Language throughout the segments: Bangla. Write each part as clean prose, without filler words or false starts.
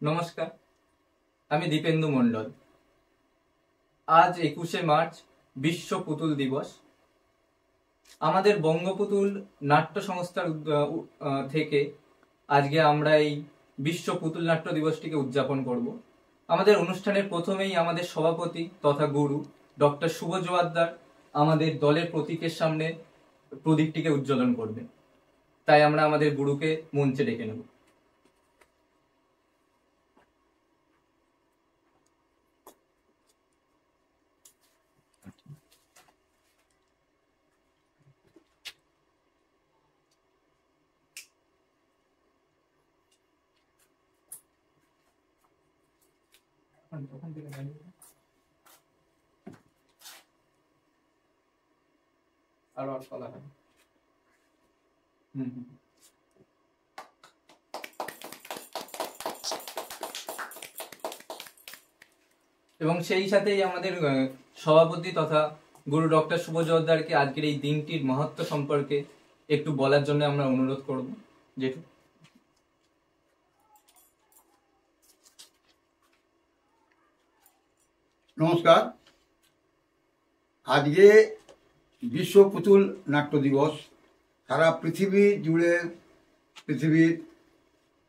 নমস্কার, আমি দীপেন্দু মণ্ডল। আজ 21শে মার্চ বিশ্ব পুতুল দিবস। আমাদের বঙ্গপুতুল নাট্য সংস্থার থেকে আজকে আমরা এই বিশ্ব পুতুল নাট্য দিবসটিকে উদযাপন করব। আমাদের অনুষ্ঠানের প্রথমেই আমাদের সভাপতি তথা গুরু ডক্টর শুভ জোয়ারদার আমাদের দলের প্রতীকের সামনে প্রদীপটিকে উজ্জ্বলন করবেন। তাই আমরা আমাদের গুরুকে মঞ্চে ডেকে নেব। আরো বলা হয়। এবং সেই সাথেই আমাদের সভাপতি তথা গুরু ডক্টর শুভ জোয়ারদারকে আজকের এই দিনটির মাহাত্ম্য সম্পর্কে একটু বলার জন্য আমরা অনুরোধ করব। জেঠু। নমস্কার। আজকে বিশ্ব পুতুল নাট্য দিবস। সারা পৃথিবী জুড়ে পৃথিবীর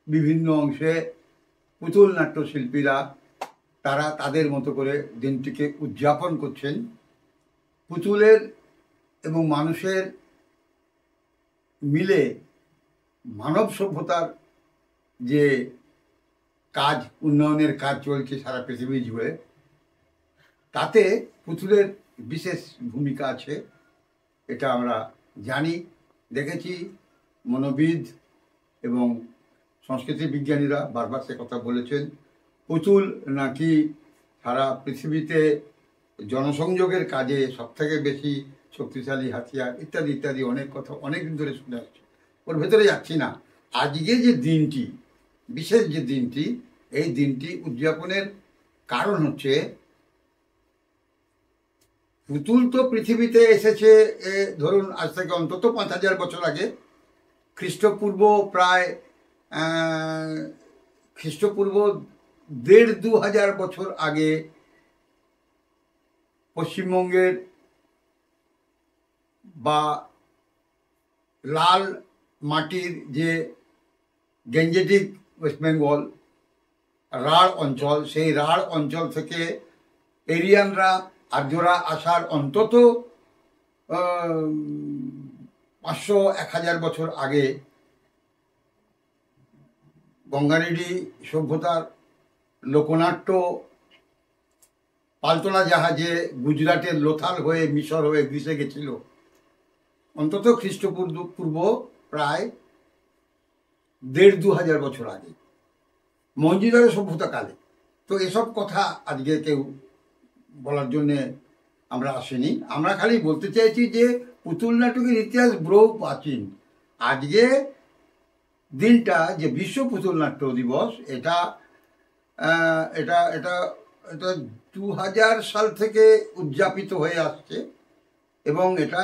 বিভিন্ন অংশে পুতুল নাট্য শিল্পীরা তারা তাদের মতো করে দিনটিকে উদযাপন করছেন। পুতুলের এবং মানুষের মিলে মানব সভ্যতার যে কাজ, উন্নয়নের কাজ চলছে সারা পৃথিবী জুড়ে, তাতে পুতুলের বিশেষ ভূমিকা আছে। এটা আমরা জানি, দেখেছি। মনোবিদ এবং সংস্কৃতি বিজ্ঞানীরা বারবার সে কথা বলেছেন। পুতুল নাকি সারা পৃথিবীতে জনসংযোগের কাজে সবথেকে বেশি শক্তিশালী হাতিয়ার, ইত্যাদি ইত্যাদি অনেক কথা অনেকদিন ধরে শুনে আসছে। ওর ভেতরে যাচ্ছি না। আজকে যে দিনটি, বিশেষ যে দিনটি, এই দিনটি উদযাপনের কারণ হচ্ছে পুতুল তো পৃথিবীতে এসেছে ধরুন আজ থেকে অন্তত 5000 বছর আগে। খ্রিস্টপূর্ব প্রায় খ্রিস্টপূর্ব 1500 বছর আগে পশ্চিমবঙ্গের বা লাল মাটির যে গেঞ্জেটিক ওয়েস্ট বেঙ্গল রাঢ় অঞ্চল, সেই রাঢ় অঞ্চল থেকে এরিয়ানরা আর্যরা আসার অন্তত 500-1000 বছর আগে গঙ্গারেডি সভ্যতার লোকনাট্য পালতোলা জাহাজে গুজরাটের লোথাল হয়ে মিশর হয়ে গ্রিসে গেছিল, অন্তত খ্রিস্টপূর্ব প্রায় 1500 বছর আগে, মহেঞ্জোদারো সভ্যতা কালে। তো এসব কথা আজকে কেউ বলার জন্যে আমরা আসিনি। আমরা খালি বলতে চাইছি যে পুতুল নাটকের ইতিহাস বহু প্রাচীন। আজকে দিনটা যে বিশ্ব পুতুল নাট্য দিবস, এটা এটা এটা এটা 2000 সাল থেকে উদযাপিত হয়ে আসছে এবং এটা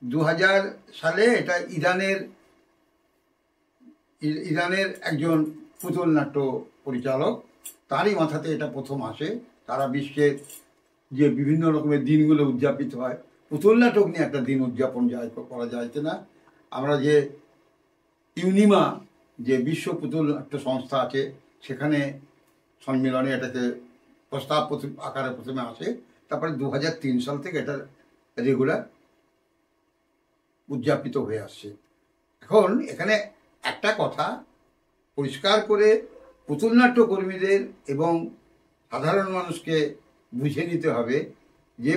2000 সালে এটা ইরানের একজন পুতুল নাট্য পরিচালক, তারই মাথাতে এটা প্রথম আসে। সারা বিশ্বের যে বিভিন্ন রকমের দিনগুলো উদযাপিত হয়, পুতুল নাটক নিয়ে একটা দিন উদযাপন করা যায় কিনা। আমরা যে ইউনিমা যে বিশ্ব পুতুল নাট্য সংস্থা আছে, সেখানে সম্মেলনে এটাকে প্রস্তাব আকারে প্রথমে আসে। তারপরে 2003 সাল থেকে এটা রেগুলার উদযাপিত হয়ে আসছে। এখন এখানে একটা কথা পরিষ্কার করে পুতুল নাট্য কর্মীদের এবং সাধারণ মানুষকে বুঝে নিতে হবে যে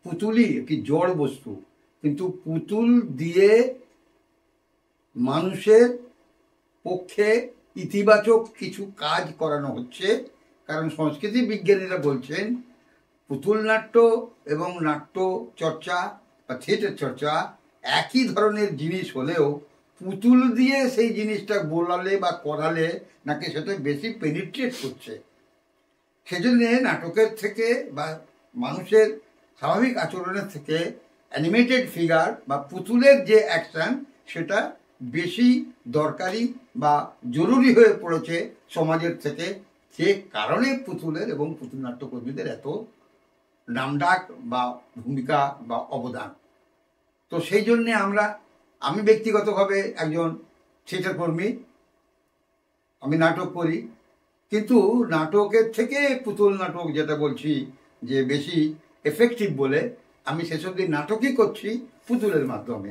পুতুলই একটি জড় বস্তু, কিন্তু পুতুল দিয়ে মানুষের পক্ষে ইতিবাচক কিছু কাজ করানো হচ্ছে। কারণ সংস্কৃতি বিজ্ঞানীরা বলছেন পুতুল নাট্য এবং নাট্য চর্চা বা থিয়েটার চর্চা একই ধরনের জিনিস হলেও পুতুল দিয়ে সেই জিনিসটা বলালে বা করালে নাকি সেটা বেশি পেনিট্রেট করছে। সেজন্য নাটকের থেকে বা মানুষের স্বাভাবিক আচরণের থেকে অ্যানিমেটেড ফিগার বা পুতুলের যে অ্যাকশন, সেটা বেশি দরকারি বা জরুরি হয়ে পড়েছে সমাজের থেকে, যে কারণে পুতুলের এবং পুতুল নাট্যকর্মীদের এত নামডাক বা ভূমিকা বা অবদান। তো সেই জন্যে আমি ব্যক্তিগতভাবে একজন থিয়েটার কর্মী, আমি নাটক করি, কিন্তু নাটকের থেকে পুতুল নাটক যেটা বলছি যে বেশি এফেক্টিভ বলে, আমি সেসব দিন নাটকই করছি পুতুলের মাধ্যমে,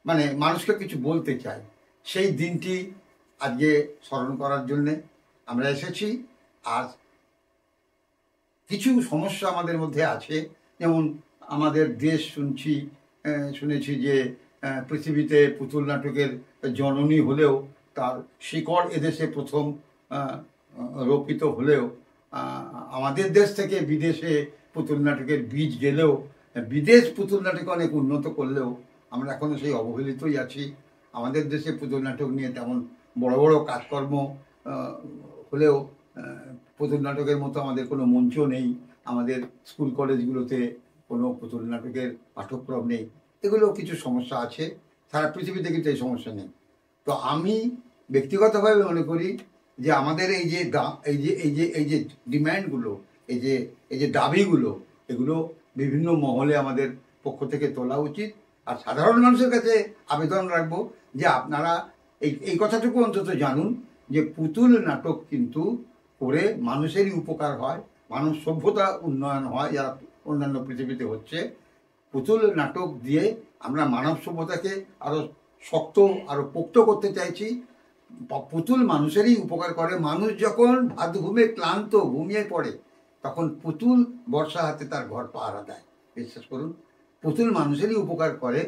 মানে মানুষকে কিছু বলতে চাই। সেই দিনটি আজকে স্মরণ করার জন্যে আমরা এসেছি। আর কিছু সমস্যা আমাদের মধ্যে আছে, যেমন আমাদের দেশ শুনেছি যে পৃথিবীতে পুতুল নাটকের জননী হলেও তার শিকড় এদেশে প্রথম রোপিত হলেও আমাদের দেশ থেকে বিদেশে পুতুল নাটকের বীজ গেলেও, বিদেশ পুতুল নাটক অনেক উন্নত করলেও আমরা এখনো সেই অবহেলিতই আছি। আমাদের দেশে পুতুল নাটক নিয়ে তেমন বড় বড় কাজকর্ম হলেও পুতুল নাটকের মতো আমাদের কোনো মঞ্চ নেই, আমাদের স্কুল কলেজগুলোতে কোনো পুতুল নাটকের পাঠ্যক্রম নেই। এগুলো কিছু সমস্যা আছে, সারা পৃথিবীতে কিন্তু এই সমস্যা নেই। তো আমি ব্যক্তিগতভাবে মনে করি যে আমাদের এই যে ডিম্যান্ডগুলো, এই যে দাবিগুলো, এগুলো বিভিন্ন মহলে আমাদের পক্ষ থেকে তোলা উচিত। আর সাধারণ মানুষের কাছে আবেদন রাখবো যে আপনারা এই কথাটুকু অন্তত জানুন যে পুতুল নাটক কিন্তু করে মানুষেরই উপকার হয়, মানুষ সভ্যতা উন্নয়ন হয় যারা অন্যান্য পৃথিবীতে হচ্ছে। পুতুল নাটক দিয়ে আমরা মানব সভ্যতাকে আরো শক্ত, আরো পোক্ত করতে চাইছি। পুতুল মানুষেরই উপকার করে। মানুষ যখন ভাত ঘুমে ক্লান্ত ঘুমিয়ে পড়ে, তখন পুতুল বর্ষা হাতে তার ঘর পাহারা দেয়। বিশ্বাস করুন, পুতুল মানুষেরই উপকার করে।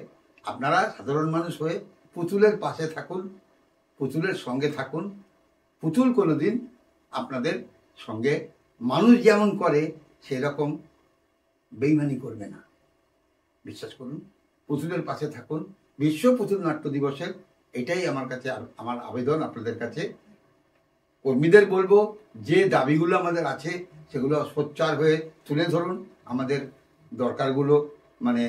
আপনারা সাধারণ মানুষ হয়ে পুতুলের পাশে থাকুন, পুতুলের সঙ্গে থাকুন। পুতুল কোনোদিন আপনাদের সঙ্গে মানুষ যেমন করে সেরকম বেইমানি করবে না। বিশ্বাস করুন, পুতুলের পাশে থাকুন। বিশ্ব পুতুল নাট্য দিবসের এটাই আমার আবেদন আপনাদের কাছে। কর্মীদের বলবো যে দাবিগুলো আমাদের আছে সেগুলো সোচ্চার হয়ে তুলে ধরুন। আমাদের দরকারগুলো মানে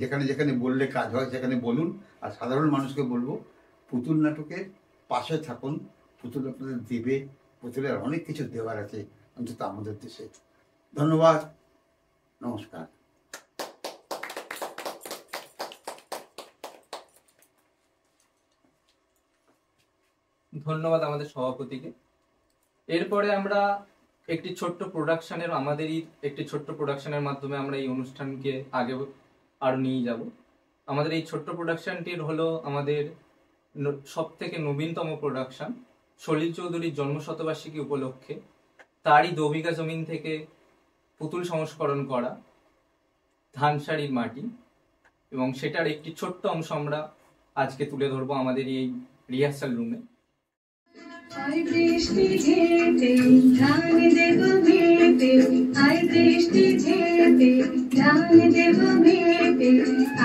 যেখানে যেখানে বললে কাজ হয় সেখানে বলুন। আর সাধারণ মানুষকে বলবো পুতুল নাটকের পাশে থাকুন। পুতুল আপনাদের দেবে, পুতুলের অনেক কিছু দেওয়ার আছে অন্তত আমাদের দেশে। ধন্যবাদ, নমস্কার। ধন্যবাদ আমাদের সভাপতিকে। এরপরে আমরা একটি ছোট্ট প্রোডাকশনের মাধ্যমে আমরা এই অনুষ্ঠানকে আগে আরো নিয়ে যাব। আমাদের এই ছোট্ট প্রোডাকশনটির হলো আমাদের সব থেকে নবীনতম প্রোডাকশন। সলিল চৌধুরীর জন্মশতবার্ষিকী উপলক্ষে তারই 2 বিঘা জমিন থেকে পুতুল সংস্করণ করা ধানসারির মাটি, এবং সেটার একটি ছোট্ট অংশ আমরা আজকে তুলে ধরবো আমাদের এই রিহার্সাল রুমে। আই বৃষ্টি ঝেঁপে ধান দেব মেপে, আই বৃষ্টি ঝেঁপে ধান দেব মেপে,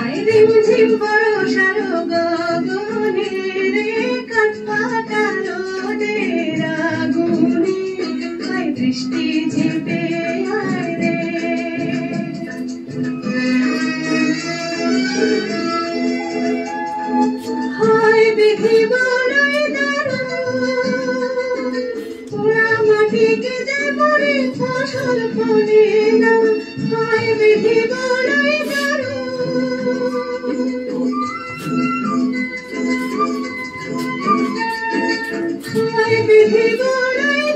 আই রিমঝিম বর্ষার গগনে রে কাঠ পাতা রোদের আগুনে, আই বৃষ্টি ঝেঁপে আয় রে। হয় বিধি বড়ই মাটিকে যে পরে ফসল ফলে না, হয় বিধি বড়ই হয় বিধি বড়ই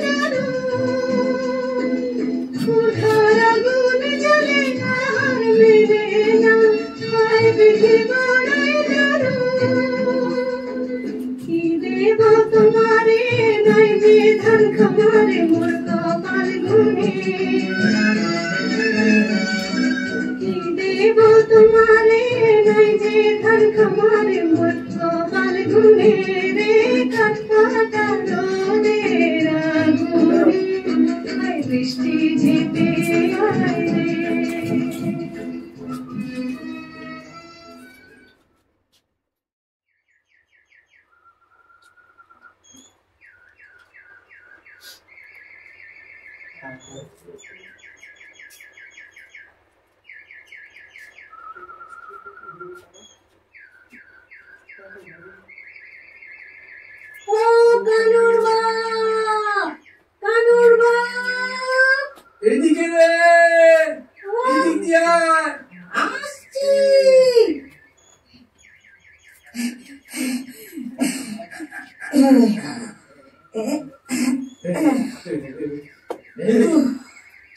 ক্ষুধার আগুন জ্বলে আর মেলে না, হয় বিধি বড়ই কি দেব তোমারে নাই যে ধান খামারে মোর কপাল গুনে, কি দেব তোমারে নাই যে ধান খামারে মোর কপাল গুনে রে কাঠ পাতা রোদের আগুনে, আয় বৃষ্টি ঝেঁপে আয় রে। কানুর বাপ, কানুর বাপ, এদিকে রে, এদিক দিয়ে আয়। আসছি।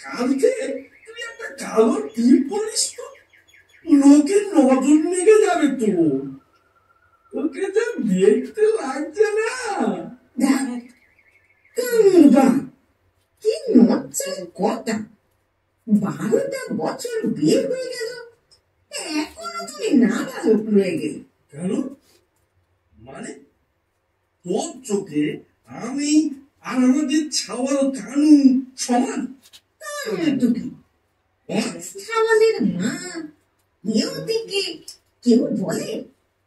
কালকে তুই একটা কালো টিপ পরিস তো, লোকের নজর লেগে যাবে তো। তোকে যা দেখতে লাগছে না। দেখ, কানুর বাপ, কি নচ্ছার কথা। 12টা বছর বিয়ে হয়ে গেল, এখনো তুমি নাবালক রয়ে গেলে। কেন? মানে তোর চোখে আমি আর আমাদের ছাওয়ার কানু সমান? তাহলে তো কি, এক ছাওয়ালের মা এও থেকে কেউ বলে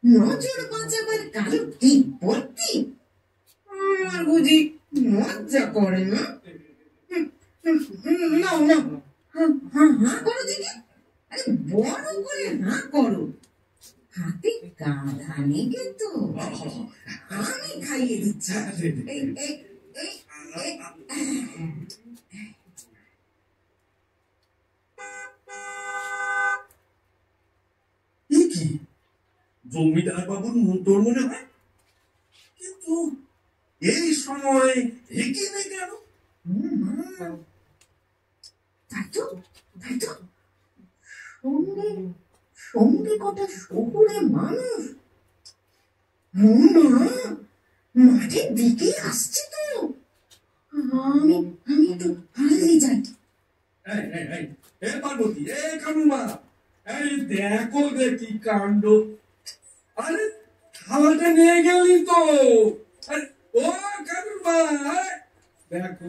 নজর বাঁচাবার কালো টিপ পড়তে? আমার বুঝি লজ্জা করে না? নাও নাও, হা করো দেখি, আরে বড় করে হা করো। হাতে গাধা নেগে তো, আমি খাইয়ে দিচ্ছি। এই এই এই এই এ কি জমিদার বাবুর তোর মনে হয়? কিন্তু এই সময় এখানে কেন? তাই তো, তাই তো, সঙ্গে সঙ্গে কটা শহুরে মানুষ। মা, মাঠের দিকে আসছে তো। আমি আমি একটু হারিয়ে যাই। এ পার্বতী, এ কানুমা, এই দেখো দেখি কাণ্ড। আরে খাওয়াটা নিয়ে গেলি তো। আরে ও কানুমা, দেখো